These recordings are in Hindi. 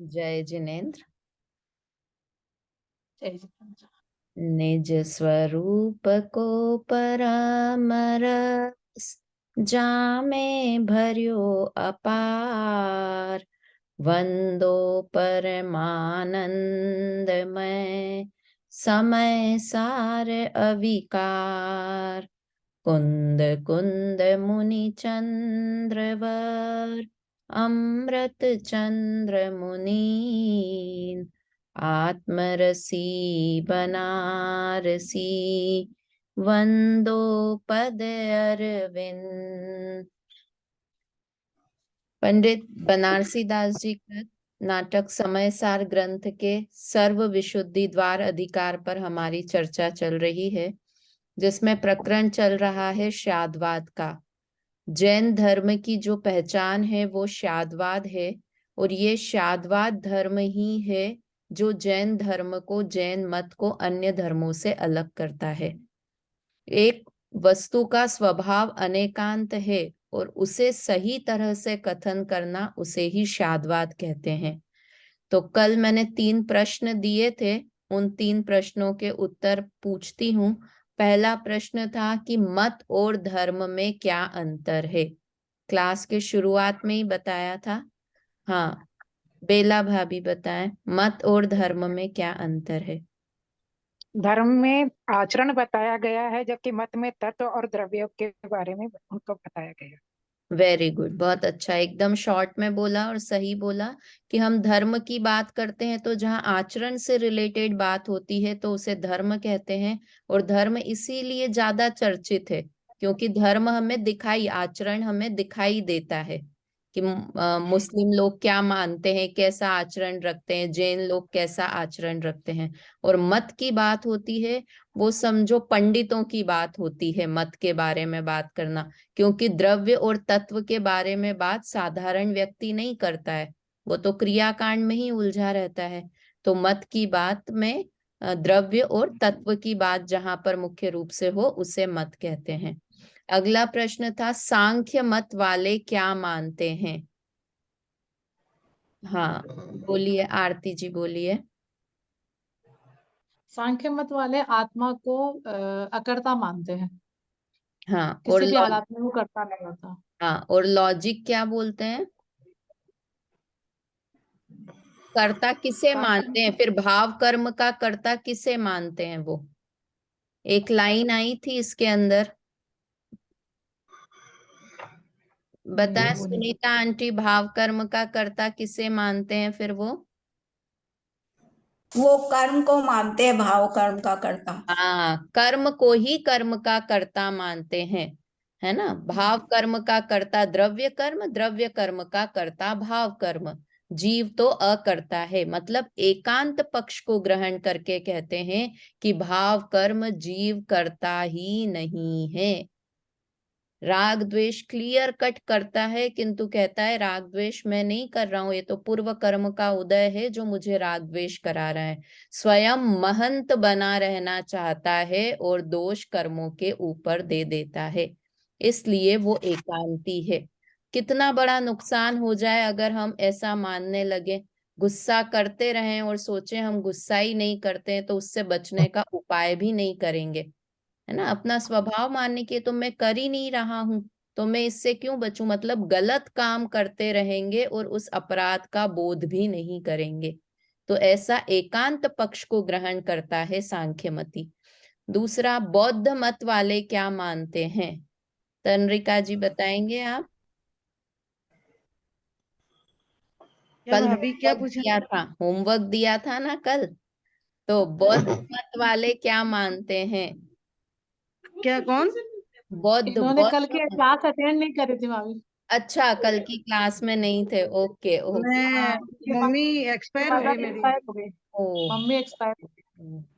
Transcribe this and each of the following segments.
जय जिनेन्द्र। जय जिनेन्द्र। निज स्वरूप को परामरस, जामे भर्यो अपार। वंदो परमानंदमय, समय सार अविकार। कुंद कुंद मुनि चंद्रवर, अमृत चंद्र मुनीन। आत्मरसी बनारसी, वंदो पद अरविंद। पंडित बनारसी दास जी का नाटक समय सार ग्रंथ के सर्व विशुद्धि द्वार अधिकार पर हमारी चर्चा चल रही है, जिसमें प्रकरण चल रहा है शादवाद का। जैन धर्म की जो पहचान है वो शादवाद है, और ये शादवाद धर्म ही है जो जैन धर्म को, जैन मत को अन्य धर्मों से अलग करता है। एक वस्तु का स्वभाव अनेकांत है और उसे सही तरह से कथन करना, उसे ही शादवाद कहते हैं। तो कल मैंने 3 प्रश्न दिए थे, उन 3 प्रश्नों के उत्तर पूछती हूँ। पहला प्रश्न था कि मत और धर्म में क्या अंतर है। क्लास के शुरुआत में ही बताया था। हाँ, बेला भाभी बताएं, मत और धर्म में क्या अंतर है। धर्म में आचरण बताया गया है, जबकि मत में तत्व और द्रव्य के बारे में उनको बताया गया। वेरी गुड, बहुत अच्छा, एकदम शॉर्ट में बोला और सही बोला कि हम धर्म की बात करते हैं तो जहाँ आचरण से रिलेटेड बात होती है तो उसे धर्म कहते हैं। और धर्म इसीलिए ज्यादा चर्चित है क्योंकि धर्म हमें दिखाई, आचरण हमें दिखाई देता है कि मुस्लिम लोग क्या मानते हैं, कैसा आचरण रखते हैं, जैन लोग कैसा आचरण रखते हैं। और मत की बात होती है, वो समझो पंडितों की बात होती है मत के बारे में बात करना, क्योंकि द्रव्य और तत्व के बारे में बात साधारण व्यक्ति नहीं करता है, वो तो क्रियाकांड में ही उलझा रहता है। तो मत की बात में द्रव्य और तत्व की बात जहां पर मुख्य रूप से हो उसे मत कहते हैं। अगला प्रश्न था सांख्य मत वाले क्या मानते हैं। हाँ बोलिए, आरती जी बोलिए। सांख्य मत वाले आत्मा को अकर्ता मानते हैं। हाँ और किसी भी हालात में वो कर्ता नहीं होता। हाँ, और लॉजिक क्या बोलते हैं, कर्ता किसे सांख्य मानते हैं, फिर भाव कर्म का कर्ता किसे मानते हैं वो। एक लाइन आई थी इसके अंदर, बताएं वो नहीं सुनीता आंटी, भाव कर्म का कर्ता किसे मानते हैं फिर वो कर्म को मानते हैं भाव कर्म का कर्ता। हाँ, कर्म को ही कर्म का कर्ता मानते हैं, है ना। भाव कर्म का कर्ता द्रव्य कर्म, द्रव्य कर्म का कर्ता भाव कर्म। जीव तो अकर्ता है, मतलब एकांत पक्ष को ग्रहण करके कहते हैं कि भाव कर्म जीव करता ही नहीं है। राग द्वेष क्लियर कट करता है, किंतु कहता है राग द्वेष मैं नहीं कर रहा हूं, ये तो पूर्व कर्म का उदय है जो मुझे राग द्वेष करा रहा है। स्वयं महंत बना रहना चाहता है और दोष कर्मों के ऊपर दे देता है, इसलिए वो एकांती है। कितना बड़ा नुकसान हो जाए अगर हम ऐसा मानने लगे, गुस्सा करते रहें और सोचे हम गुस्सा ही नहीं करते हैं तो उससे बचने का उपाय भी नहीं करेंगे, है ना। अपना स्वभाव मानने के तो मैं कर ही नहीं रहा हूं, तो मैं इससे क्यों बचूं, मतलब गलत काम करते रहेंगे और उस अपराध का बोध भी नहीं करेंगे। तो ऐसा एकांत पक्ष को ग्रहण करता है सांख्यमति। दूसरा, बौद्ध मत वाले क्या मानते हैं, तनरिका जी बताएंगे आप। क्या कल भाभी क्या होमवर्क पूछा? दिया था, होमवर्क दिया था ना कल, तो बौद्ध मत वाले क्या मानते हैं। क्या कौन? बौद्ध इन्होंने कल बौद्ध की क्लास अटेंड नहीं करी थी भाभी। अच्छा, कल की क्लास में नहीं थे, ओके ओके। मैं उनके मम्मी उनके एक्सपायर हो फादर गई मेरी, एक्सपायर हो गए। ओ मम्मी एक्सपायर।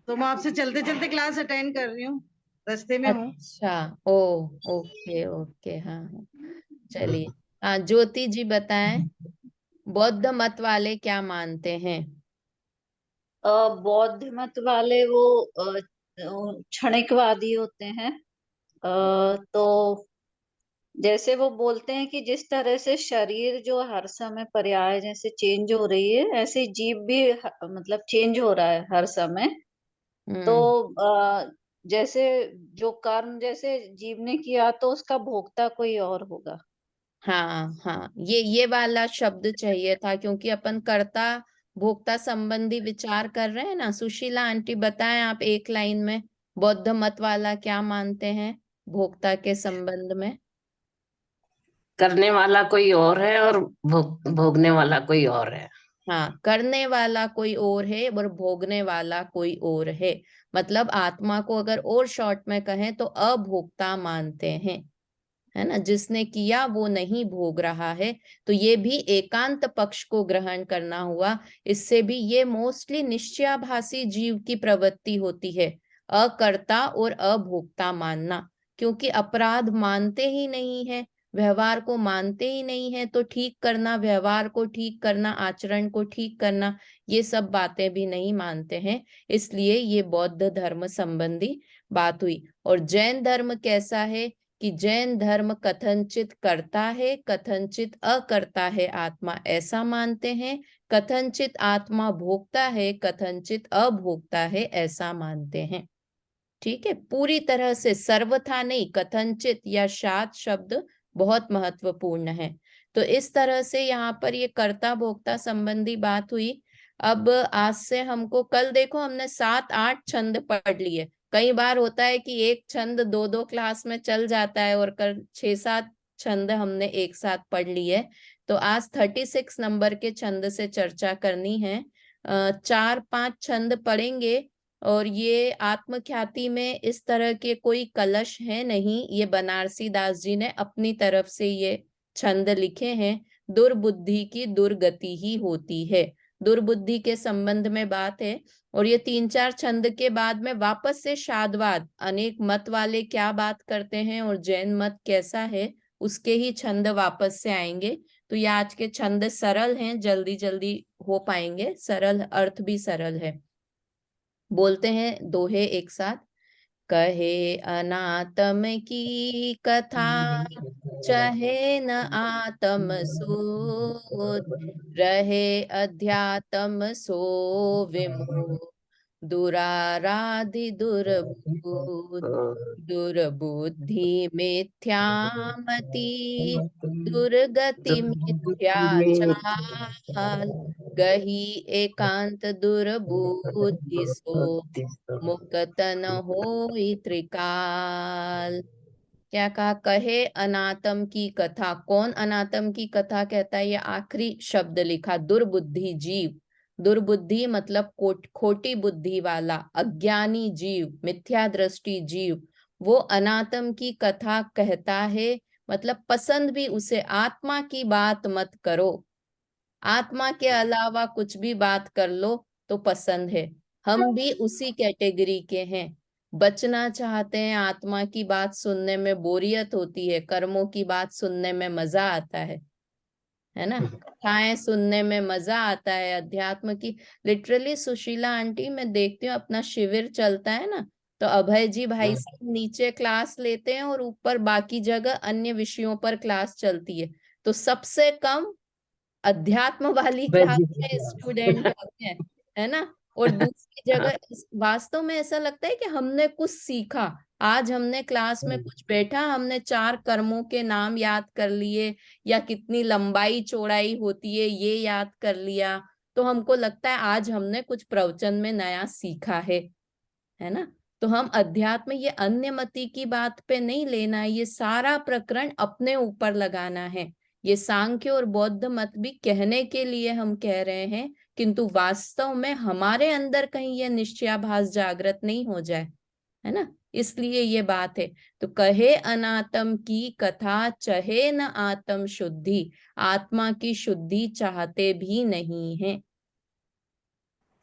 तो मैं आपसे चलते चलते क्लास अटेंड कर रही हूँ, रास्ते में हूँ। अच्छा, ओ ओके ओके, हाँ हाँ, चलिए। हाँ ज्योति जी बताएं, बौद्ध मत वाले क्या मानते हैं। बौद्ध मत वाले वो क्षणिकवादी होते हैं। तो जैसे वो बोलते हैं कि जिस तरह से शरीर जो हर समय पर्याय जैसे चेंज हो रही है, ऐसे जीव भी मतलब चेंज हो रहा है हर समय। तो जैसे जो कर्म जैसे जीव ने किया तो उसका भोक्ता कोई और होगा। हाँ हाँ, ये वाला शब्द चाहिए था, क्योंकि अपन कर्ता भोक्ता संबंधी विचार कर रहे हैं ना। सुशीला आंटी बताएं आप एक लाइन में, बौद्ध मत वाला क्या मानते हैं भोक्ता के संबंध में। करने वाला कोई और है और भोगने वाला कोई और है। हाँ, करने वाला कोई और है और भोगने वाला कोई और है। मतलब आत्मा को अगर और शॉर्ट में कहें तो अभोक्ता मानते हैं, है ना। जिसने किया वो नहीं भोग रहा है, तो ये भी एकांत पक्ष को ग्रहण करना हुआ। इससे भी ये मोस्टली निश्चयाभासी जीव की प्रवृत्ति होती है, अकर्ता और अभोक्ता मानना। क्योंकि अपराध मानते ही नहीं है, व्यवहार को मानते ही नहीं है, तो ठीक करना, व्यवहार को ठीक करना, आचरण को ठीक करना, ये सब बातें भी नहीं मानते हैं। इसलिए ये बौद्ध धर्म संबंधी बात हुई। और जैन धर्म कैसा है कि जैन धर्म कथनचित करता है, कथनचित अकर्ता है आत्मा, ऐसा मानते हैं। कथनचित आत्मा भोगता है, कथनचित अभोक्ता है, ऐसा मानते हैं। ठीक है, पूरी तरह से सर्वथा नहीं, कथनचित या शात शब्द बहुत महत्वपूर्ण है। तो इस तरह से यहाँ पर ये कर्ता भोक्ता संबंधी बात हुई। अब आज से हमको, कल देखो हमने 7-8 छंद पढ़ लिए। कई बार होता है कि एक छंद 2-2 क्लास में चल जाता है, और कल 6-7 छंद हमने एक साथ पढ़ लिए। तो आज 36 नंबर के छंद से चर्चा करनी है। 4-5 छंद पढ़ेंगे। और ये आत्मख्याति में इस तरह के कोई कलश है नहीं, ये बनारसी दास जी ने अपनी तरफ से ये छंद लिखे हैं। दुर्बुद्धि की दुर्गति ही होती है, दुर्बुद्धि के संबंध में बात है। और ये 3-4 छंद के बाद में वापस से शादवाद, अनेक मत वाले क्या बात करते हैं और जैन मत कैसा है, उसके ही छंद वापस से आएंगे। तो ये आज के छंद सरल हैं, जल्दी जल्दी हो पाएंगे, सरल अर्थ भी सरल है। बोलते हैं दोहे एक साथ। कहे अनातम की कथा, चहे न आत्म सोध, रहे अध्यात्म सो विमोह, दुराराधि दुर्बुद्ध, दुर्बुद्धि मिथ्यामति, दुर्गति मिथ्या चाल, गही एकांत दुर्बुद्धि सो, मुक्त न होई त्रिकाल। क्या कहा? कहे अनातम की कथा। कौन अनातम की कथा कहता है? ये आखिरी शब्द लिखा, दुर्बुद्धि जीव। दुर्बुद्धि मतलब खोटी बुद्धि वाला, अज्ञानी जीव, मिथ्या दृष्टि जीव, वो अनातम की कथा कहता है। मतलब पसंद भी उसे, आत्मा की बात मत करो, आत्मा के अलावा कुछ भी बात कर लो तो पसंद है। हम भी उसी कैटेगरी के हैं, बचना चाहते हैं। आत्मा की बात सुनने में बोरियत होती है, कर्मों की बात सुनने में मजा आता है ना। कथाएं सुनने में मजा आता है, अध्यात्म की। लिटरली सुशीला आंटी, मैं देखती हूँ अपना शिविर चलता है ना, तो अभय जी भाई साहब नीचे क्लास लेते हैं और ऊपर बाकी जगह अन्य विषयों पर क्लास चलती है। तो सबसे कम अध्यात्म वाली क्लास में स्टूडेंट होते हैं, है ना। और दूसरी जगह वास्तव में ऐसा लगता है कि हमने कुछ सीखा। आज हमने क्लास में कुछ बैठा, हमने 4 कर्मों के नाम याद कर लिए, या कितनी लंबाई चौड़ाई होती है ये याद कर लिया, तो हमको लगता है आज हमने कुछ प्रवचन में नया सीखा है ना। तो हम अध्यात्म, ये अन्य मति की बात पे नहीं लेना है, ये सारा प्रकरण अपने ऊपर लगाना है। ये सांख्य और बौद्ध मत भी कहने के लिए हम कह रहे हैं, किंतु वास्तव में हमारे अंदर कहीं ये निश्चयाभास जागृत नहीं हो जाए, है ना। इसलिए ये बात है। तो कहे अनात्म की कथा, चहे न आत्म शुद्धि, आत्मा की शुद्धि चाहते भी नहीं है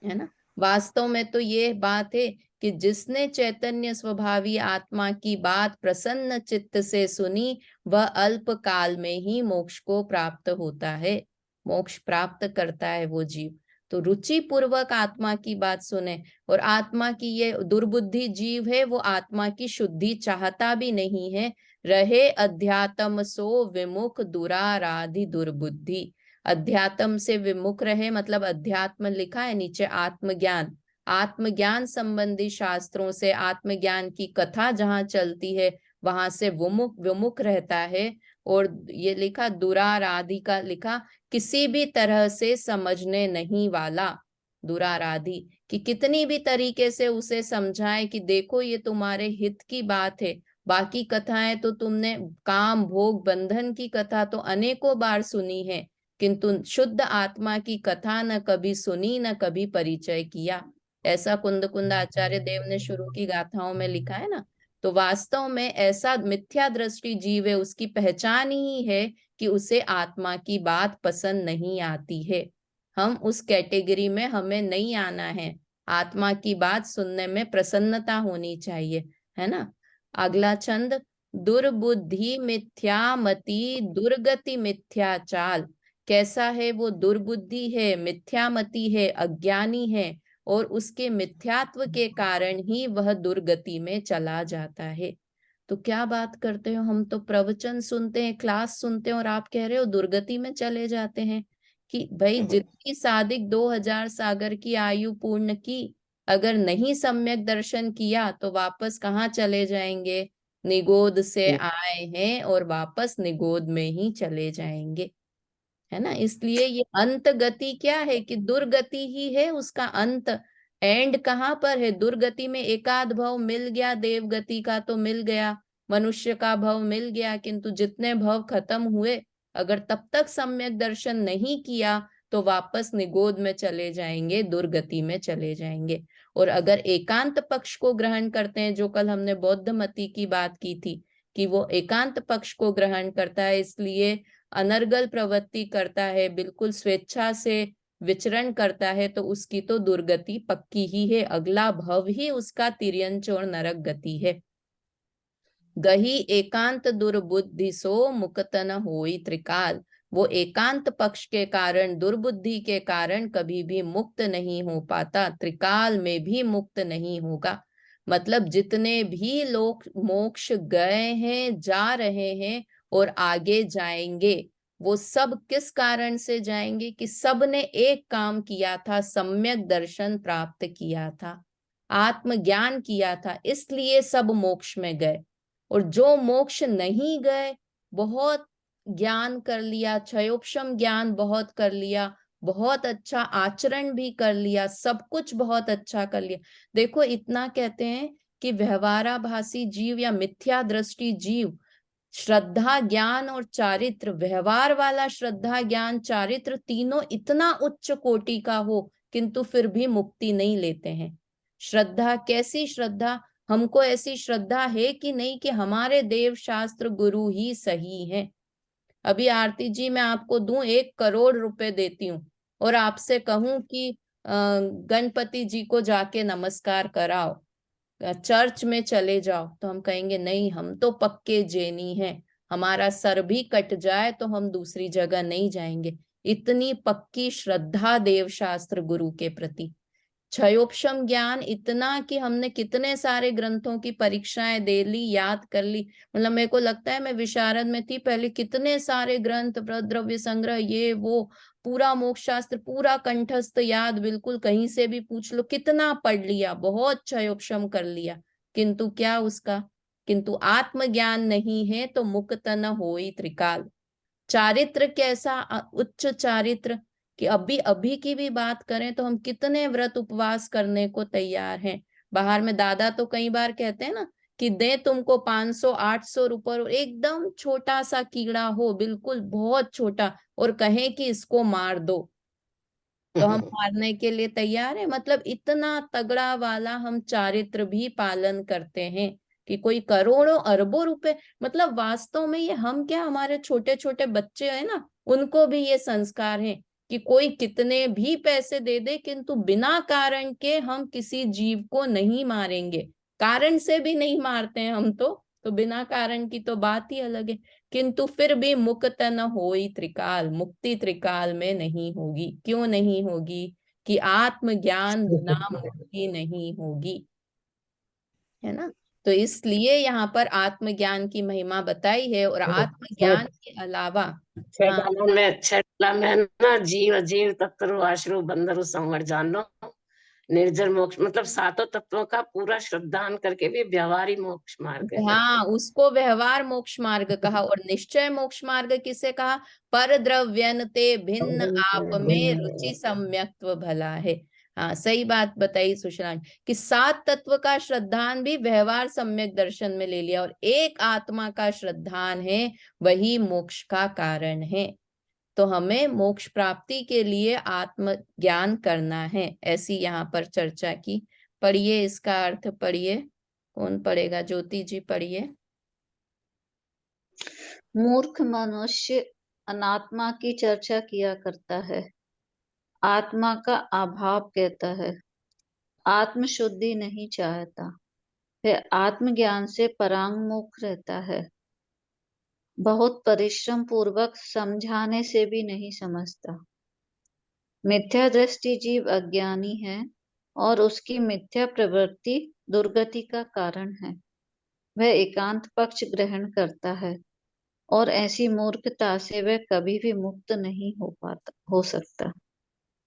ना। वास्तव में तो ये बात है कि जिसने चैतन्य स्वभावी आत्मा की बात प्रसन्न चित्त से सुनी, वह अल्प काल में ही मोक्ष को प्राप्त होता है, मोक्ष प्राप्त करता है वो जीव। तो रुचि पूर्वक आत्मा की बात सुने। और आत्मा की ये दुर्बुद्धि जीव है, वो आत्मा की शुद्धि चाहता भी नहीं है। रहे अध्यात्म सो विमुख दुराराधि दुर्बुद्धि। अध्यात्म से विमुख रहे मतलब अध्यात्म लिखा है नीचे, आत्मज्ञान, आत्मज्ञान संबंधी शास्त्रों से, आत्मज्ञान की कथा जहाँ चलती है वहां से विमुख रहता है। और ये लिखा दुराराधि का लिखा, किसी भी तरह से समझने नहीं वाला, दुराराधि कि कितनी भी तरीके से उसे समझाए कि देखो ये तुम्हारे हित की बात है। बाकी कथाएं तो तुमने काम भोग बंधन की कथा तो अनेकों बार सुनी है, किंतु शुद्ध आत्मा की कथा न कभी सुनी न कभी परिचय किया। ऐसा कुंद आचार्य देव ने शुरू की गाथाओं में लिखा है ना। तो वास्तव में ऐसा मिथ्या दृष्टि जीव है, उसकी पहचान ही है कि उसे आत्मा की बात पसंद नहीं आती है। हम उस कैटेगरी में हमें नहीं आना है। आत्मा की बात सुनने में प्रसन्नता होनी चाहिए, है ना। अगला छंद, दुर्बुद्धि मिथ्यामति दुर्गति मिथ्या चाल। कैसा है वो? दुर्बुद्धि है, मिथ्यामति है, अज्ञानी है, और उसके मिथ्यात्व के कारण ही वह दुर्गति में चला जाता है। तो क्या बात करते हो, हम तो प्रवचन सुनते हैं, क्लास सुनते हैं, और आप कह रहे हो दुर्गति में चले जाते हैं। कि भाई जितनी सादिक 2000 सागर की आयु पूर्ण की, अगर नहीं सम्यक दर्शन किया तो वापस कहाँ चले जाएंगे? निगोद से आए हैं और वापस निगोद में ही चले जाएंगे, है ना। इसलिए ये अंत गति क्या है कि दुर्गति ही है उसका अंत। एंड कहाँ पर है? दुर्गति में एकाध भव मिल गया, देवगति का तो मिल गया, मनुष्य का भव मिल गया, किंतु जितने भव खत्म हुए, अगर तब तक सम्यक दर्शन नहीं किया तो वापस निगोद में चले जाएंगे, दुर्गति में चले जाएंगे। और अगर एकांत पक्ष को ग्रहण करते हैं, जो कल हमने बौद्ध मति की बात की थी कि वो एकांत पक्ष को ग्रहण करता है, इसलिए अनर्गल प्रवृत्ति करता है, बिल्कुल स्वेच्छा से विचरण करता है, तो उसकी तो दुर्गति पक्की ही है। अगला भव ही उसका तिर्यंच और नरक गति है। गही एकांत दुर्बुद्धि सो मुक्त न होई त्रिकाल। वो एकांत पक्ष के कारण, दुर्बुद्धि के कारण कभी भी मुक्त नहीं हो पाता, त्रिकाल में भी मुक्त नहीं होगा। मतलब जितने भी लोग मोक्ष गए हैं, जा रहे हैं और आगे जाएंगे, वो सब किस कारण से जाएंगे? कि सब ने एक काम किया था, सम्यक दर्शन प्राप्त किया था, आत्मज्ञान किया था, इसलिए सब मोक्ष में गए। और जो मोक्ष नहीं गए, बहुत ज्ञान कर लिया, क्षयोपशम ज्ञान बहुत कर लिया, बहुत अच्छा आचरण भी कर लिया, सब कुछ बहुत अच्छा कर लिया। देखो इतना कहते हैं कि व्यवहाराभासी जीव या मिथ्या दृष्टि जीव, श्रद्धा ज्ञान और चारित्र, व्यवहार वाला श्रद्धा ज्ञान चारित्र तीनों इतना उच्च कोटि का हो, किंतु फिर भी मुक्ति नहीं लेते हैं। श्रद्धा, कैसी श्रद्धा? हमको ऐसी श्रद्धा है कि नहीं कि हमारे देव शास्त्र गुरु ही सही हैं। अभी आरती जी मैं आपको दूं 1 करोड़ रुपए देती हूँ और आपसे कहूं कि गणपति जी को जाके नमस्कार कराओ, चर्च में चले जाओ, तो हम कहेंगे नहीं, हम तो पक्के जैनी हैं, हमारा सर भी कट जाए तो हम दूसरी जगह नहीं जाएंगे। इतनी पक्की श्रद्धा देव शास्त्र गुरु के प्रति। क्षयोपशम ज्ञान इतना कि हमने कितने सारे ग्रंथों की परीक्षाएं दे ली, याद कर ली। मतलब मेरे को लगता है मैं विशारद में थी पहले, कितने सारे ग्रंथ, द्रव्य संग्रह, ये वो, पूरा मोक्ष शास्त्र पूरा कंठस्थ याद, बिल्कुल कहीं से भी पूछ लो, कितना पढ़ लिया, बहुत क्षयोपशम कर लिया, किंतु क्या उसका? किंतु आत्मज्ञान नहीं है तो मुक्त न होई त्रिकाल। चारित्र कैसा? उच्च चारित्र कि अभी अभी की भी बात करें तो हम कितने व्रत उपवास करने को तैयार हैं। बाहर में दादा तो कई बार कहते हैं ना कि दे तुमको 500-800 रुपए, एकदम छोटा सा कीड़ा हो, बिल्कुल बहुत छोटा, और कहें कि इसको मार दो, तो हम मारने के लिए तैयार है। मतलब इतना तगड़ा वाला हम चारित्र भी पालन करते हैं कि कोई करोड़ों अरबों रुपए, मतलब वास्तव में ये हम क्या, हमारे छोटे छोटे बच्चे हैं ना, उनको भी ये संस्कार है कि कोई कितने भी पैसे दे दे, किंतु बिना कारण के हम किसी जीव को नहीं मारेंगे। कारण से भी नहीं मारते हैं हम तो बिना कारण की तो बात ही अलग है। किंतु फिर भी मुक्त न होई त्रिकाल, मुक्ति त्रिकाल में नहीं होगी। क्यों नहीं होगी? कि आत्मज्ञान बिना मुक्ति नहीं होगी, है ना। तो इसलिए यहाँ पर आत्मज्ञान की महिमा बताई है। और आत्मज्ञान के अलावा हाँ में अच्छा में ना जीव अजीव तत्व आश्रु बंदरु संवर जान लो निर्जर मोक्ष, मतलब सातों तत्वों का पूरा श्रद्धान करके भी व्यवहारी मोक्ष मार्ग है। हाँ, उसको व्यवहार मोक्ष मार्ग कहा। और निश्चय मोक्ष मार्ग किसे कहा? पर द्रव्यन ते भिन्न आप में रुचि सम्यक्त्व भला है। हाँ, सही बात बताई सुशलान कि सात तत्व का श्रद्धान भी व्यवहार सम्यक दर्शन में ले लिया और एक आत्मा का श्रद्धान है, वही मोक्ष का कारण है। तो हमें मोक्ष प्राप्ति के लिए आत्म ज्ञान करना है, ऐसी यहाँ पर चर्चा की। पढ़िए, इसका अर्थ पढ़िए। कौन पढ़ेगा? ज्योति जी पढ़िए। मूर्ख मनुष्य अनात्मा की चर्चा किया करता है, आत्मा का अभाव कहता है, आत्म शुद्धि नहीं चाहता है, आत्मज्ञान से परांगमुख रहता है, बहुत परिश्रम पूर्वक समझाने से भी नहीं समझता। मिथ्या दृष्टि जीव अज्ञानी है और उसकी मिथ्या प्रवृत्ति दुर्गति का कारण है। वह एकांत पक्ष ग्रहण करता है और ऐसी मूर्खता से वह कभी भी मुक्त नहीं हो सकता,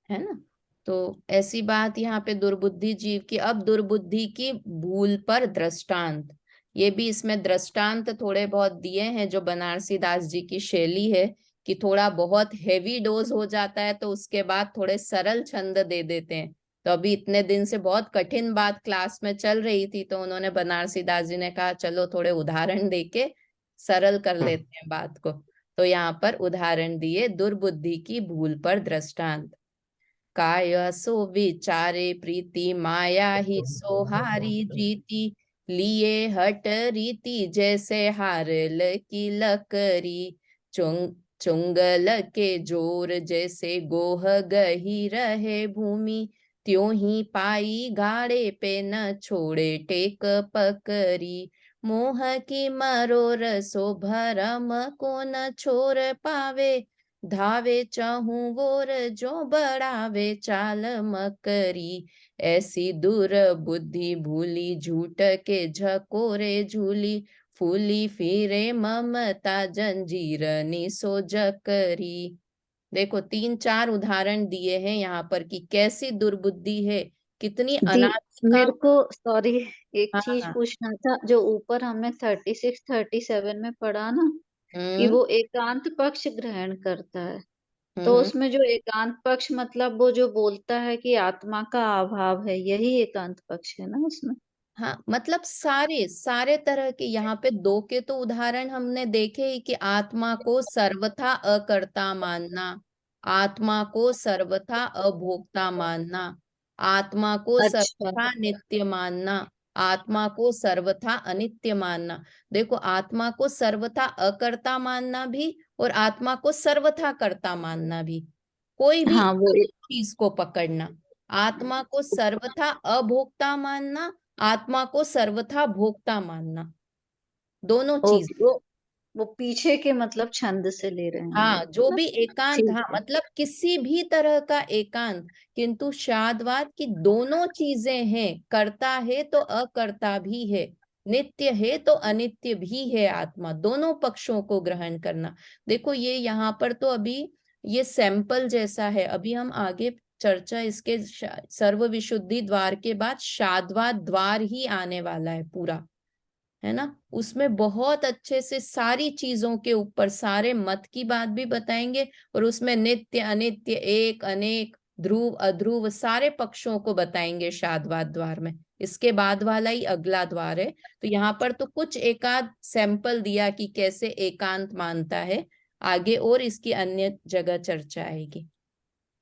है ना। तो ऐसी बात यहाँ पे दुर्बुद्धि जीव की। अब दुर्बुद्धि की भूल पर दृष्टांत, ये भी इसमें दृष्टांत थोड़े बहुत दिए हैं, जो बनारसी दास जी की शैली है कि थोड़ा बहुत हेवी डोज हो जाता है तो उसके बाद थोड़े सरल छंद दे देते हैं। तो अभी इतने दिन से बहुत कठिन बात क्लास में चल रही थी, तो उन्होंने बनारसी दास जी ने कहा चलो थोड़े उदाहरण देके सरल कर लेते हैं बात को। तो यहाँ पर उदाहरण दिए, दुर्बुद्धि की भूल पर दृष्टांत। काय सो विचारे प्रीति माया ही सो हारी जीती, लिए हट रीति जैसे हारल की लकड़ी, चुंगल के जोर जैसे गोह गही रहे भूमि, त्यों ही पाई गाड़े पे न छोड़े टेक पकड़ी, मोह की मरोर सो भरम को न छोर पावे, धावे चाहूं वोर जो बढ़ावे चाल मकरी, ऐसी दूर बुद्धि भूली झूठ के झकोरे झूली, फूली फिरे ममता जंजीर निसो जकरी। देखो 3-4 उदाहरण दिए हैं यहाँ पर कि कैसी दुर्बुद्धि है, कितनी दी। अनादि मेरे काम। को सॉरी एक चीज हाँ। पूछना था, जो ऊपर हमने 36-37 में पढ़ा ना कि हम्म वो एकांत पक्ष ग्रहण करता है, तो हम्म उसमें जो एकांत पक्ष मतलब वो जो बोलता है कि आत्मा का अभाव है, यही एकांत पक्ष है ना उसमें? हाँ, मतलब सारे सारे तरह के यहाँ पे दो के तो उदाहरण हमने देखे ही कि आत्मा को सर्वथा अकर्ता मानना, आत्मा को सर्वथा अभोक्ता मानना, आत्मा को अच्छा। सर्वथा नित्य मानना, आत्मा को सर्वथा अनित्य मानना। देखो, आत्मा को सर्वथा अकर्ता मानना भी और आत्मा को सर्वथा कर्ता मानना भी, कोई भी हाँ वो चीज को पकड़ना। आत्मा को सर्वथा अभोक्ता मानना, आत्मा को सर्वथा भोक्ता मानना, दोनों चीज। ओके, वो पीछे के मतलब छंद से ले रहे हैं हम हाँ, लोग, जो ना? भी एकांत, ठीक हाँ है। मतलब किसी भी तरह का एकांत, किंतु शादवाद की दोनों चीजें हैं, करता है तो अकर्ता भी है, नित्य है तो अनित्य भी है, आत्मा दोनों पक्षों को ग्रहण करना। देखो ये यहाँ पर तो अभी ये सैंपल जैसा है, अभी हम आगे चर्चा इसके सर्व विशुद्धि द्वार के बाद शादवाद द्वार ही आने वाला है पूरा, है ना। उसमें बहुत अच्छे से सारी चीजों के ऊपर सारे मत की बात भी बताएंगे और उसमें नित्य अनित्य एक अनेक ध्रुव अध्रुव सारे पक्षों को बताएंगे शादवाद द्वार में। इसके बाद वाला ही अगला द्वार है। तो यहाँ पर तो कुछ एकाध सैंपल दिया कि कैसे एकांत मानता है, आगे और इसकी अन्य जगह चर्चा आएगी।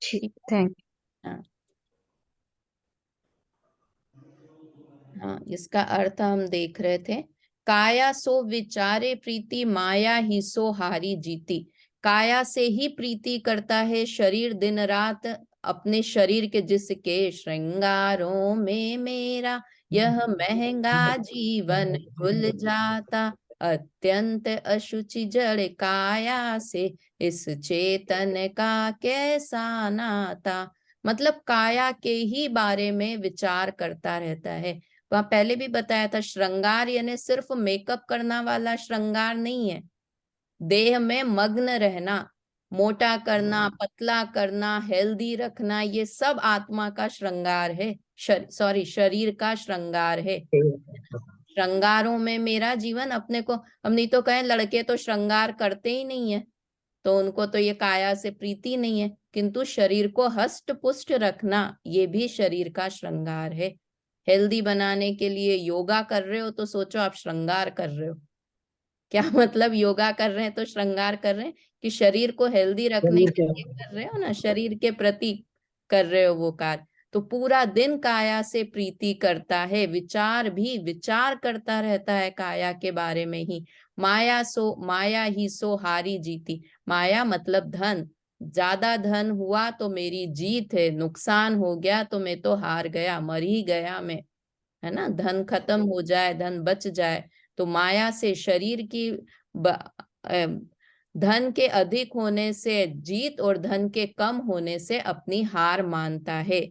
ठीक, ठीक है। थैंक हाँ हाँ, इसका अर्थ हम देख रहे थे। काया सो विचारे प्रीति माया ही सो हारी जीती, काया से ही प्रीति करता है शरीर दिन रात अपने शरीर के, जिसके श्रृंगारों में मेरा यह महंगा जीवन खुल जाता, अत्यंत अशुचि जड़ काया से इस चेतन का कैसा नाता, मतलब काया के ही बारे में विचार करता रहता है। वहां पहले भी बताया था, श्रृंगार यानी सिर्फ मेकअप करना वाला श्रृंगार नहीं है। देह में मग्न रहना, मोटा करना, पतला करना, हेल्दी रखना, ये सब आत्मा का श्रृंगार है। शरीर का श्रृंगार है। श्रृंगारों में मेरा जीवन अपने को, हम नहीं तो कहें लड़के तो श्रृंगार करते ही नहीं है, तो उनको तो ये काया से प्रीति नहीं है, किंतु शरीर को हष्ट पुष्ट रखना ये भी शरीर का श्रृंगार है। हेल्दी बनाने के लिए योगा कर रहे हो तो सोचो आप श्रृंगार कर रहे हो। क्या मतलब योगा कर रहे हैं तो श्रृंगार कर रहे हैं, कि शरीर को हेल्दी रखने के लिए कर रहे हो ना, शरीर के प्रति कर रहे हो वो कार्य। तो पूरा दिन काया से प्रीति करता है, विचार भी विचार करता रहता है काया के बारे में ही। माया ही सो हारी जीती। माया मतलब धन, ज्यादा धन हुआ तो मेरी जीत है, नुकसान हो गया तो मैं तो हार गया, मर ही गया मैं, है ना। धन खत्म हो जाए, धन बच जाए तो माया से, शरीर की धन के अधिक होने से जीत और धन के कम होने से अपनी हार मानता है।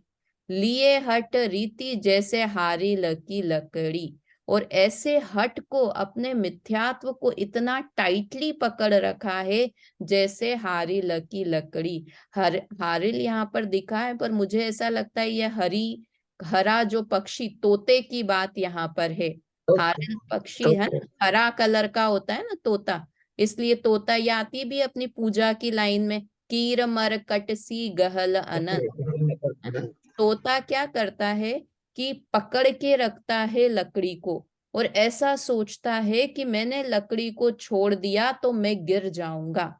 लिए हट रीति जैसे हारी लकी लकड़ी, और ऐसे हट को, अपने मिथ्यात्व को इतना टाइटली पकड़ रखा है जैसे हारी लकी लकड़ी। हारिल यहाँ पर दिखा है, पर मुझे ऐसा लगता है यह हरा जो पक्षी, तोते की बात यहाँ पर है। हारिल पक्षी है ना, हरा कलर का होता है ना तोता, इसलिए तोता ये आती भी अपनी पूजा की लाइन में, कीर मरकट सी गहल अनंत। तोता क्या करता है कि पकड़ के रखता है लकड़ी को, और ऐसा सोचता है कि मैंने लकड़ी को छोड़ दिया तो मैं गिर जाऊंगा,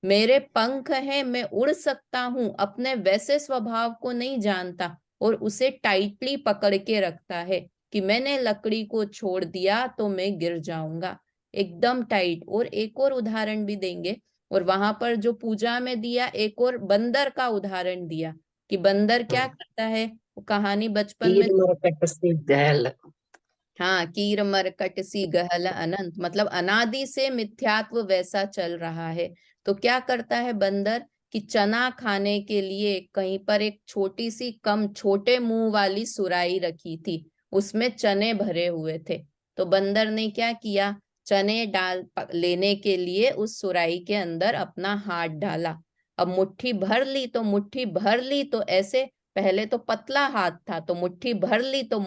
मेरे पंख हैं, मैं उड़ सकता हूं, अपने वैसे स्वभाव को नहीं जानता और उसे टाइटली पकड़ के रखता है कि मैंने लकड़ी को छोड़ दिया तो मैं गिर जाऊंगा, एकदम टाइट। और एक और उदाहरण भी देंगे, और वहां पर जो पूजा में दिया, एक और बंदर का उदाहरण दिया कि बंदर क्या करता है, वो कहानी बचपन में, हाँ, कीर मरकट सी गहल अनंत, मतलब अनादि से मिथ्यात्व वैसा चल रहा है। तो क्या करता है बंदर, कि चना खाने के लिए कहीं पर एक छोटी सी कम छोटे मुंह वाली सुराही रखी थी, उसमें चने भरे हुए थे। तो बंदर ने क्या किया, चने लेने के लिए उस सुराही के अंदर अपना हाथ डाला। अब मुट्ठी भर ली तो मुट्ठी भर ली तो ऐसे, पहले तो पतला हाथ था तो मुट्ठी भर ली तो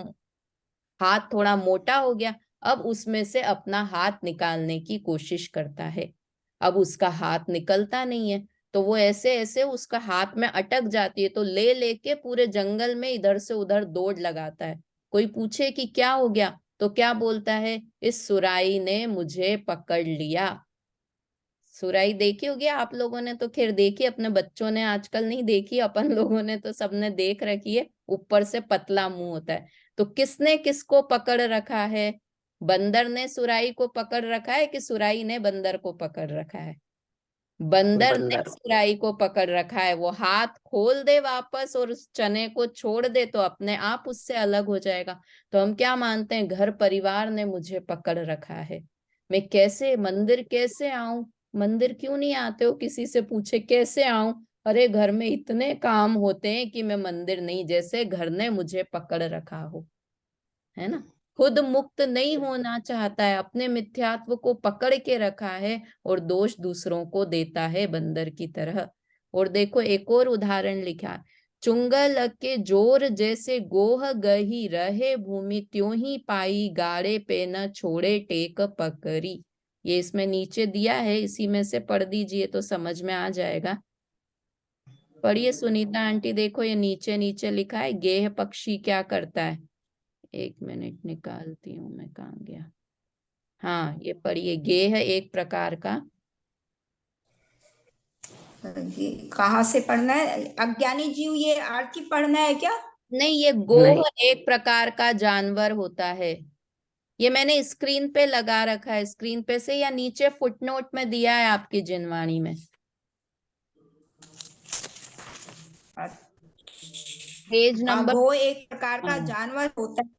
हाथ थोड़ा मोटा हो गया। अब उसमें से अपना हाथ निकालने की कोशिश करता है, अब उसका हाथ निकलता नहीं है, तो वो ऐसे ऐसे उसका हाथ में अटक जाती है, तो ले लेके पूरे जंगल में इधर से उधर दौड़ लगाता है। कोई पूछे कि क्या हो गया, तो क्या बोलता है, इस सुराही ने मुझे पकड़ लिया। सुराही देखी होगी आप लोगों ने, तो खैर देखी, अपने बच्चों ने आजकल नहीं देखी, अपन लोगों ने तो सबने देख रखी है, ऊपर से पतला मुंह होता है। तो किसने किसको पकड़ रखा है, बंदर ने सुराही को पकड़ रखा है कि सुराही ने बंदर को पकड़ रखा है? बंदर ने सुराही को पकड़ रखा है। वो हाथ खोल दे वापस और उस चने को छोड़ दे तो अपने आप उससे अलग हो जाएगा। तो हम क्या मानते हैं, घर परिवार ने मुझे पकड़ रखा है, मैं कैसे मंदिर कैसे आऊं, मंदिर क्यों नहीं आते हो, किसी से पूछे कैसे आऊं, अरे घर में इतने काम होते हैं कि मैं मंदिर नहीं, जैसे घर ने मुझे पकड़ रखा हो, है ना। खुद मुक्त नहीं होना चाहता है, अपने मिथ्यात्व को पकड़ के रखा है और दोष दूसरों को देता है बंदर की तरह। और देखो एक और उदाहरण लिखा, चुंगल के जोर जैसे गोह गही रहे भूमि, त्यों ही पाई गाड़े पे न छोड़े टेक पकड़ी। ये इसमें नीचे दिया है, इसी में से पढ़ दीजिए तो समझ में आ जाएगा। पढ़िए सुनीता आंटी, देखो ये नीचे नीचे लिखा है, गेह पक्षी क्या करता है, एक मिनट निकालती हूँ मैं, कहाँ गया, हाँ ये पढ़िए, गेह एक प्रकार का, कहाँ से पढ़ना है अज्ञानी जीव, ये आरती पढ़ना है क्या? नहीं, ये गोह एक प्रकार का जानवर होता है। ये मैंने स्क्रीन पे लगा रखा है, स्क्रीन पे से या नीचे फुटनोट में दिया है आपकी जिनवाणी में, पेज नंबर। वो एक प्रकार का जानवर होता है,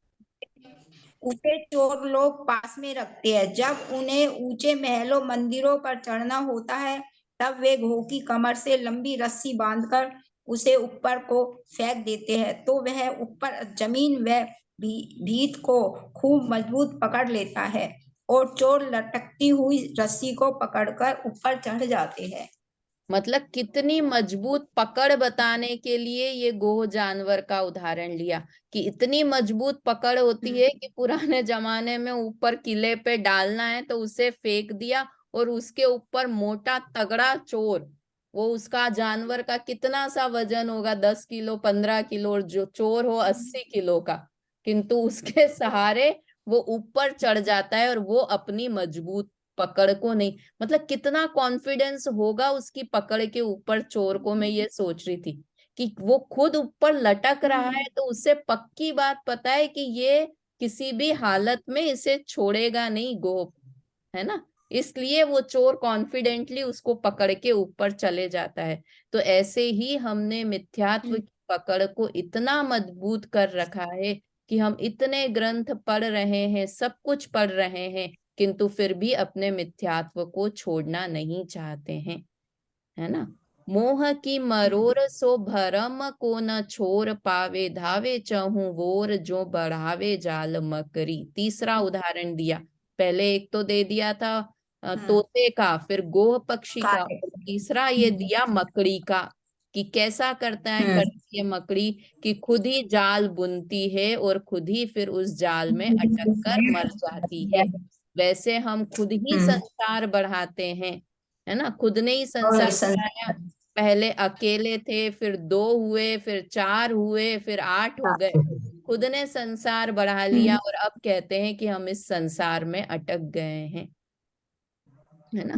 उसे चोर लोग पास में रखते हैं। जब उन्हें ऊंचे महलों मंदिरों पर चढ़ना होता है, तब वे घों की कमर से लंबी रस्सी बांधकर उसे ऊपर को फेंक देते हैं तो वह ऊपर जमीन व भीत को खूब मजबूत पकड़ लेता है और चोर लटकती हुई रस्सी को पकड़कर ऊपर चढ़ जाते हैं। मतलब कितनी मजबूत पकड़ बताने के लिए ये गोह जानवर का उदाहरण लिया कि इतनी मजबूत पकड़ होती है कि पुराने जमाने में ऊपर किले पे डालना है तो उसे फेंक दिया और उसके ऊपर मोटा तगड़ा चोर, वो उसका जानवर का कितना सा वजन होगा, 10 किलो 15 किलो, और जो चोर हो 80 किलो का, किंतु उसके सहारे वो ऊपर चढ़ जाता है और वो अपनी मजबूत पकड़ को नहीं, मतलब कितना कॉन्फिडेंस होगा उसकी पकड़ के ऊपर चोर को। मैं ये सोच रही थी कि वो खुद ऊपर लटक रहा है तो उससे पक्की बात पता है कि ये किसी भी हालत में इसे छोड़ेगा नहीं गोह, है ना, इसलिए वो चोर कॉन्फिडेंटली उसको पकड़ के ऊपर चले जाता है। तो ऐसे ही हमने मिथ्यात्व की पकड़ को इतना मजबूत कर रखा है कि हम इतने ग्रंथ पढ़ रहे हैं, सब कुछ पढ़ रहे हैं, किंतु फिर भी अपने मिथ्यात्व को छोड़ना नहीं चाहते हैं, है ना। मोह की मरोर सो भरम को न छोर पावे, धावे चहु वोर जो बढ़ावे जाल मकरी। तीसरा उदाहरण दिया, पहले एक तो दे दिया था तोते का, फिर गोह पक्षी का, और तीसरा ये दिया मकड़ी का कि कैसा करता है, करती है मकड़ी कि खुद ही जाल बुनती है और खुद ही फिर उस जाल में अटक कर मर जाती है। वैसे हम खुद ही संसार बढ़ाते हैं, है ना, खुद ने ही संसार बढ़ाया। पहले अकेले थे, फिर 2 हुए, फिर 4 हुए, फिर 8 हो गए, खुद ने संसार बढ़ा लिया और अब कहते हैं कि हम इस संसार में अटक गए हैं, है ना।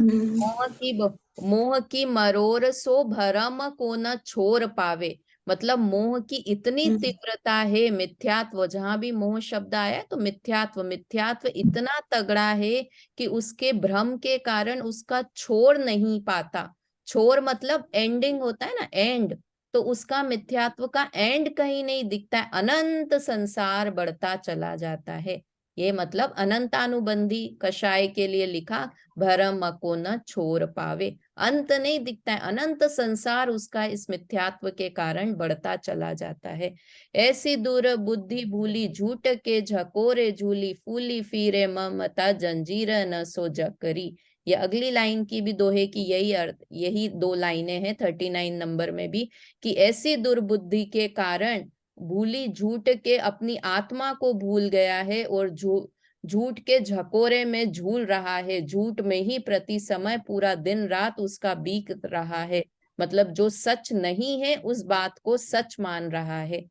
मोह की मरोर सो भरम को न छोर पावे, मतलब मोह की इतनी तीव्रता है, मिथ्यात्व, जहां भी मोह शब्द आया तो मिथ्यात्व, मिथ्यात्व इतना तगड़ा है कि उसके भ्रम के कारण उसका छोड़ नहीं पाता। छोर मतलब एंडिंग होता है ना, एंड, तो उसका मिथ्यात्व का एंड कहीं नहीं दिखता है, अनंत संसार बढ़ता चला जाता है। ये मतलब अनंतानुबंधी कषाय के लिए लिखा, भरम को न छोर पावे, अंत नहीं दिखता है, अनंत संसार उसका इस मिथ्यात्व के कारण बढ़ता चला जाता है। ऐसी दूर बुद्धि भूली, झूठ के झकोरे झूली, फूली फिरे ममता जंजीर न सो जकरी। ये अगली लाइन की भी दोहे की यही अर्थ, यही 2 लाइनें हैं 39 नंबर में भी, कि ऐसी दुर्बुद्धि के कारण भूली, झूठ के अपनी आत्मा को भूल गया है और झूठ के झकोरे में झूल रहा है, झूठ में ही प्रति समय पूरा दिन रात उसका बीत रहा है, मतलब जो सच नहीं है उस बात को सच मान रहा है।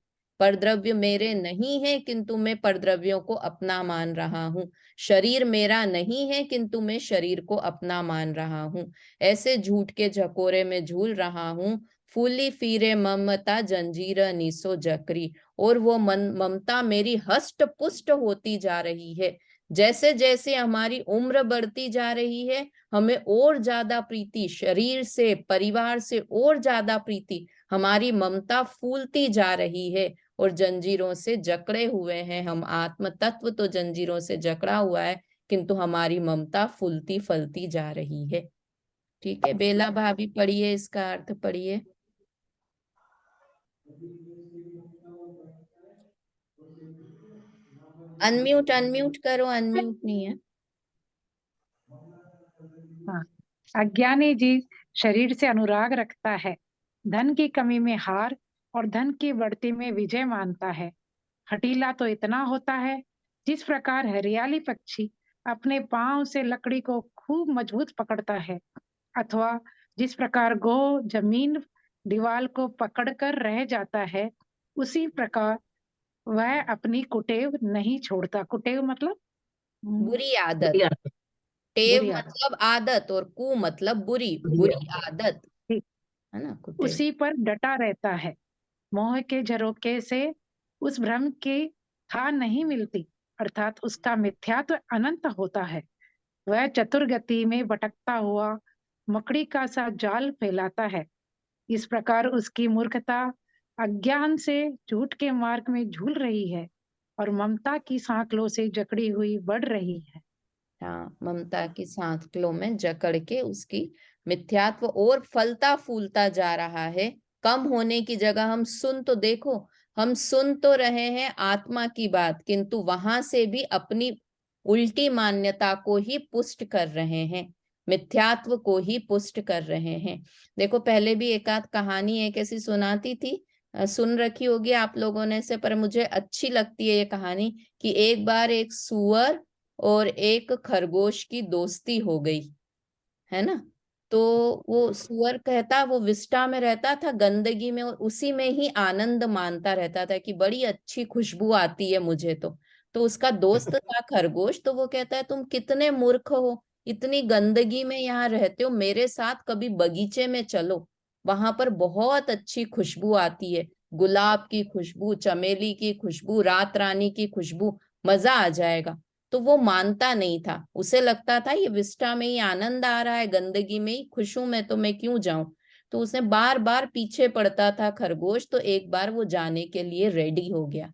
परद्रव्य मेरे नहीं है किंतु मैं परद्रव्यों को अपना मान रहा हूँ, शरीर मेरा नहीं है किंतु मैं शरीर को अपना मान रहा हूँ, ऐसे झूठ के झकोरे में झूल रहा हूँ। फूली फिरे ममता जंजीर निसो जकरी, और वो ममता मेरी हष्ट पुष्ट होती जा रही है। जैसे जैसे हमारी उम्र बढ़ती जा रही है, हमें और ज्यादा प्रीति, शरीर से, परिवार से और ज्यादा प्रीति, हमारी ममता फूलती जा रही है और जंजीरों से जकड़े हुए हैं हम। आत्म तत्व तो जंजीरों से जकड़ा हुआ है, किंतु हमारी ममता फूलती फलती जा रही है। ठीक है, बेला भाभी पढ़िए, इसका अर्थ पढ़िए। अनम्यूट, अनम्यूट करो, अनम्यूट नहीं है। हाँ, अज्ञानी जीव शरीर से अनुराग रखता है, धन की कमी में हार और धन की बढ़ती में विजय मानता है। हठीला तो इतना होता है, जिस प्रकार हरियाली पक्षी अपने पांव से लकड़ी को खूब मजबूत पकड़ता है, अथवा जिस प्रकार गो जमीन दीवार को पकड़कर रह जाता है, उसी प्रकार वह अपनी कुटेव नहीं छोड़ता। कुटेव मतलब बुरी आदत, बढ़िया। टेव बुरी आदत। मतलब आदत और कु मतलब बुरी, बुरी आदत, ठीक, है ना, कुटेव। उसी पर डटा रहता है। मोह के झरोके से उस भ्रम की था नहीं मिलती, अर्थात उसका मिथ्यात्व अनंत होता है। वह चतुर्गति में भटकता हुआ मकड़ी का सा जाल फैलाता है। इस प्रकार उसकी मूर्खता अज्ञान से झूठ के मार्ग में झूल रही है और ममता की सांकलों से जकड़ी हुई बढ़ रही है। हाँ, ममता की सांकलों में जकड़ के उसकी मिथ्यात्व और फलता फूलता जा रहा है, कम होने की जगह हम सुन तो देखो, हम सुन तो रहे हैं आत्मा की बात, किंतु वहां से भी अपनी उल्टी मान्यता को ही पुष्ट कर रहे हैं, मिथ्यात्व को ही पुष्ट कर रहे हैं। देखो पहले भी एक आध कहानी एक ऐसी सुनाती थी, सुन रखी होगी आप लोगों ने से, पर मुझे अच्छी लगती है ये कहानी, कि एक बार एक सूअर और एक खरगोश की दोस्ती हो गई, है ना। तो वो सूअर कहता, वो विष्टा में रहता था, गंदगी में, और उसी में ही आनंद मानता रहता था कि बड़ी अच्छी खुशबू आती है मुझे तो उसका दोस्त था खरगोश, तो वो कहता है तुम कितने मूर्ख हो, इतनी गंदगी में यहाँ रहते हो, मेरे साथ कभी बगीचे में चलो, वहां पर बहुत अच्छी खुशबू आती है, गुलाब की खुशबू, चमेली की खुशबू, रात रानी की खुशबू, मजा आ जाएगा। तो वो मानता नहीं था, उसे लगता था ये विस्टा में ही आनंद आ रहा है, गंदगी में ही खुश हूं मैं क्यों जाऊं। तो उसने बार बार पीछे पड़ता था खरगोश, तो एक बार वो जाने के लिए रेडी हो गया।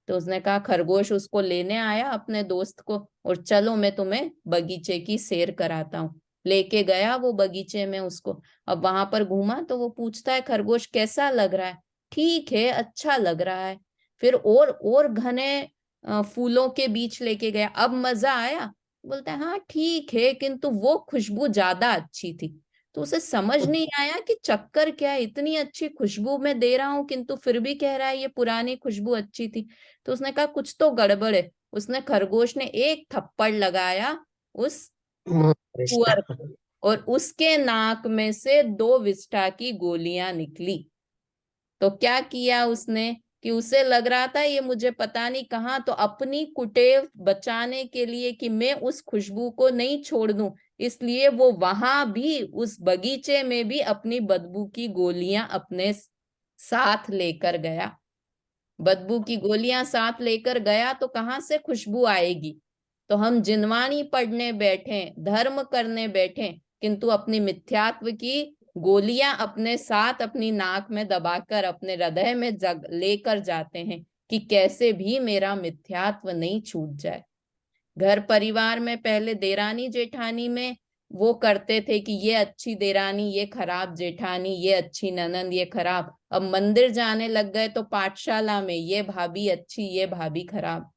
तो उसने कहा, खरगोश उसको लेने आया अपने दोस्त को, और चलो मैं तुम्हें बगीचे की सैर कराता हूँ। लेके गया वो बगीचे में उसको। अब वहां पर घूमा तो वो पूछता है, खरगोश कैसा लग रहा है? ठीक है, अच्छा लग रहा है। फिर और घने फूलों के बीच लेके गया, अब मजा आया? बोलता है हाँ ठीक है, किंतु वो खुशबू ज्यादा अच्छी थी। तो उसे समझ नहीं आया कि चक्कर क्या है, इतनी अच्छी खुशबू मैं दे रहा हूं किंतु फिर भी कह रहा है ये पुरानी खुशबू अच्छी थी। तो उसने कहा कुछ तो गड़बड़ है। उसने, खरगोश ने एक थप्पड़ लगाया उस रिश्ता। कुंवर को, और उसके नाक में से 2 विष्ठा की गोलियां निकली। तो क्या किया उसने, कि उसे लग रहा था ये मुझे पता नहीं कहाँ, तो अपनी कुटेव बचाने के लिए कि मैं उस खुशबू को नहीं छोड़ दूं, इसलिए वो वहां भी उस बगीचे में भी अपनी बदबू की गोलियां अपने साथ लेकर गया। बदबू की गोलियां साथ लेकर गया तो कहाँ से खुशबू आएगी। तो हम जिनवानी पढ़ने बैठे, धर्म करने बैठे, किंतु अपनी मिथ्यात्व की गोलियां अपने साथ अपनी नाक में दबाकर अपने हृदय में जग लेकर जाते हैं कि कैसे भी मेरा मिथ्यात्व नहीं छूट जाए। घर परिवार में पहले देरानी जेठानी में वो करते थे कि ये अच्छी देरानी, ये खराब जेठानी, ये अच्छी ननंद, ये खराब। अब मंदिर जाने लग गए तो पाठशाला में ये भाभी अच्छी, ये भाभी खराब,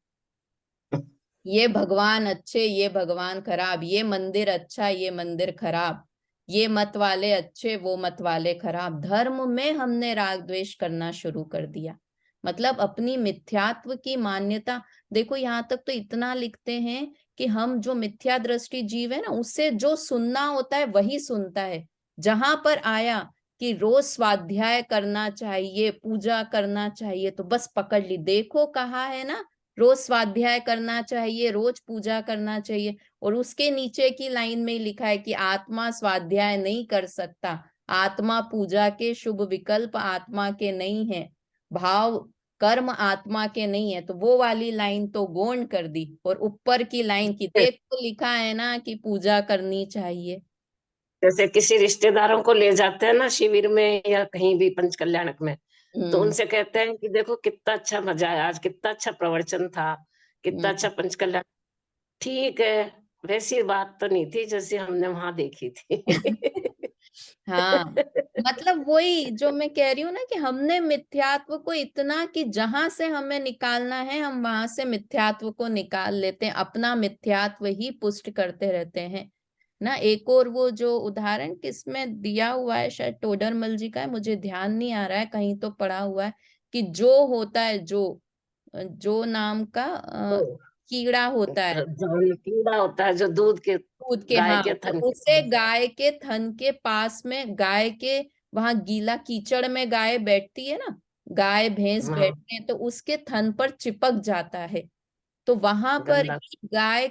ये भगवान अच्छे, ये भगवान खराब, ये मंदिर अच्छा, ये मंदिर खराब, ये मत वाले अच्छे, वो मत वाले खराब। धर्म में हमने राग द्वेष करना शुरू कर दिया, मतलब अपनी मिथ्यात्व की मान्यता। देखो यहाँ तक तो इतना लिखते हैं कि हम जो मिथ्या दृष्टि जीव है ना, उससे जो सुनना होता है वही सुनता है। जहां पर आया कि रोज स्वाध्याय करना चाहिए, पूजा करना चाहिए, तो बस पकड़ ली। देखो कहा है ना, रोज स्वाध्याय करना चाहिए, रोज पूजा करना चाहिए, और उसके नीचे की लाइन में लिखा है कि आत्मा स्वाध्याय नहीं कर सकता, आत्मा पूजा के शुभ विकल्प आत्मा के नहीं है, भाव कर्म आत्मा के नहीं है। तो वो वाली लाइन तो गौण कर दी, और ऊपर की लाइन की देख तो लिखा है ना कि पूजा करनी चाहिए। जैसे किसी रिश्तेदारों को ले जाते हैं ना शिविर में या कहीं भी पंचकल्याणक में, तो उनसे कहते हैं कि देखो कितना अच्छा मजा आया आज, कितना अच्छा प्रवचन था, कितना अच्छा पंचकल्याण। ठीक है, वैसी बात तो नहीं थी जैसे हमने वहां देखी थी। हाँ, मतलब वही जो मैं कह रही हूँ ना, कि हमने मिथ्यात्व को इतना कि जहां से हमें निकालना है हम वहां से मिथ्यात्व को निकाल लेते हैं, अपना मिथ्यात्व ही पुष्ट करते रहते हैं ना। एक और वो जो उदाहरण किसमें दिया हुआ है, शायद टोडरमल जी का है, मुझे ध्यान नहीं आ रहा है, कहीं तो पढ़ा हुआ है कि जो होता है, जो नाम का तो कीड़ा होता है जो कीड़ा होता है जो दूध के, दूध के, गाय हाँ, के तो थन उसे के, गाय के थन के पास में, गाय के वहां गीला कीचड़ में गाय बैठती है ना, गाय भैंस हाँ, बैठते हैं, तो उसके थन पर चिपक जाता है। तो वहां पर गंदा। भी गाय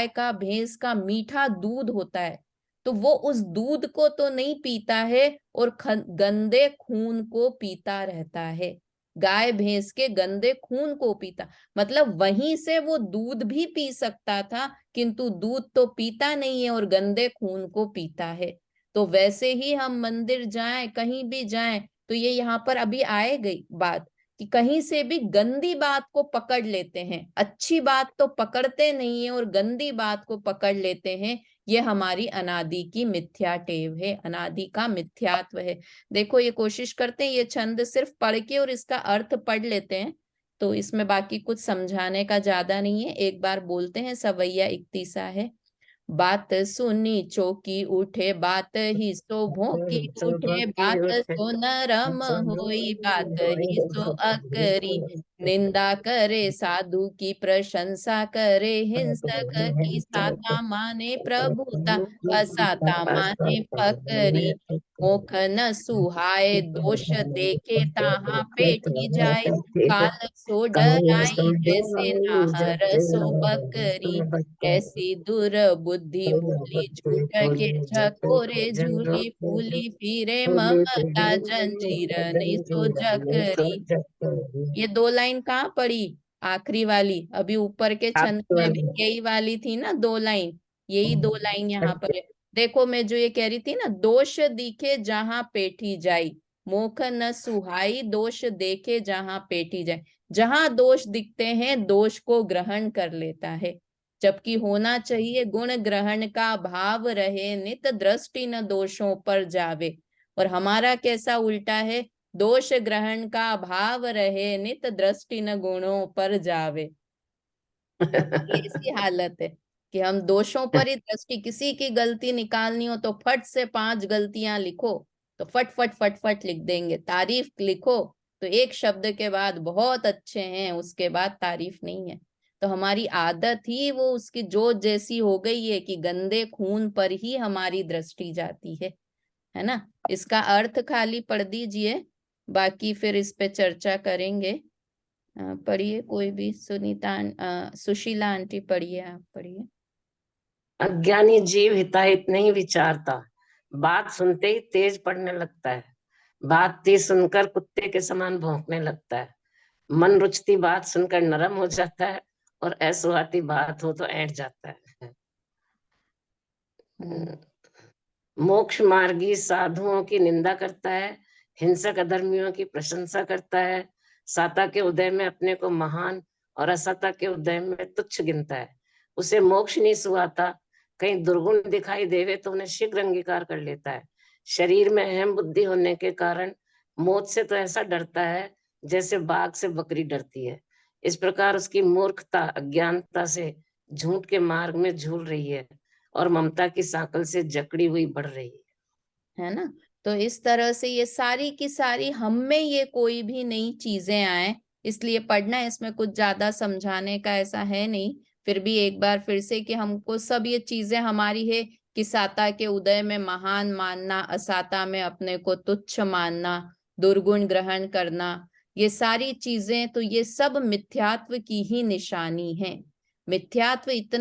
का भैंस का मीठा दूध होता है, तो वो उस दूध को तो नहीं पीता है, और गंदे खून को पीता रहता है, गाय भैंस के गंदे खून को पीता। मतलब वहीं से वो दूध भी पी सकता था, किंतु दूध तो पीता नहीं है और गंदे खून को पीता है। तो वैसे ही हम मंदिर जाएं, कहीं भी जाएं, तो ये यहाँ पर अभी आए गई बात कि कहीं से भी गंदी बात को पकड़ लेते हैं, अच्छी बात तो पकड़ते नहीं है और गंदी बात को पकड़ लेते हैं। ये हमारी अनादि की मिथ्या टेव है, अनादि का मिथ्यात्व है। देखो ये कोशिश करते हैं, ये छंद सिर्फ पढ़ के और इसका अर्थ पढ़ लेते हैं, तो इसमें बाकी कुछ समझाने का ज्यादा नहीं है। एक बार बोलते हैं, सवैया इकतीसा है। बात सुनी चौकी उठे, बात ही सो भोंकी उठे, बात सो नरम होई, बात ही सो अकरी। निंदा करे साधु की, प्रशंसा करे हिंसक की, साता माने प्रभुता, असाता माने फकरी। मुख न सुहाए, दोष देखे ताहा पेठी जाए, काल सो डराई, जैसे नाहर सो बकरी। ऐसी दुर्बुद्धि भूली, झूठ के झकोरे झूली, फूली फिरे ममता, जंजीर नहीं सो जकरी। ये 2 लाइन कहाँ पड़ी? आखिरी वाली। अभी ऊपर के छंद में भी यही वाली थी ना 2 लाइन, यही 2 लाइन यहाँ पर है। देखो मैं जो ये कह रही थी ना, दोष दिखे जहां पेठी जाई, मुख न सुहाई, दोष देखे जहां पेठी जाए। जहां दोष दिखते हैं, दोष को ग्रहण कर लेता है, जबकि होना चाहिए गुण ग्रहण का भाव रहे, नित दृष्टि न दोषों पर जावे। और हमारा कैसा उल्टा है, दोष ग्रहण का भाव रहे, नित दृष्टि न गुणों पर जावे। ये ऐसी हालत है कि हम दोषों पर ही दृष्टि, किसी की गलती निकालनी हो तो फट से 5 गलतियां लिखो तो फट फट फट फट लिख देंगे। तारीफ लिखो तो एक शब्द के बाद बहुत अच्छे हैं, उसके बाद तारीफ नहीं है। तो हमारी आदत ही वो उसकी जो जैसी हो गई है कि गंदे खून पर ही हमारी दृष्टि जाती है ना। इसका अर्थ खाली पढ़ दीजिए, बाकी फिर इस पे चर्चा करेंगे। पढ़िए कोई भी, सुशीला आंटी पढ़िए, आप पढ़िए। अज्ञानी जीव हिताहित नहीं विचारता, बात सुनते ही तेज पड़ने लगता है, बात थी सुनकर कुत्ते के समान भौंकने लगता है, मन रुचती बात सुनकर नरम हो जाता है और ऐसोहाती बात हो तो ऐंठ जाता है। मोक्ष मार्गी साधुओं की निंदा करता है, हिंसक अधर्मियों की प्रशंसा करता है, साता के उदय में अपने को महान और असता के उदय में तुच्छ गिनता है। उसे मोक्ष नहीं सुहाता, कहीं दुर्गुण दिखाई देवे तो उन्हें शीघ्र अंगीकार कर लेता है। शरीर में अहम बुद्धि होने के कारण मौत से तो ऐसा डरता है जैसे बाघ से बकरी डरती है। इस प्रकार उसकी मूर्खता अज्ञानता से झूठ के मार्ग में झूल रही है और ममता की सांकल से जकड़ी हुई बढ़ रही है ना। तो इस तरह से ये सारी की सारी हम में ये कोई भी नई चीजें आए, इसलिए पढ़ना है, इसमें कुछ ज्यादा समझाने का ऐसा है नहीं। फिर भी एक बार फिर से कि हमको सब ये चीजें हमारी है कि साता के उदय में महान मानना, असाता में अपने को तुच्छ मानना, दुर्गुण ग्रहण करना, ये सारी चीजें तो ये सब मिथ्यात्व की ही निशानी है। मिथ्यात्व इतना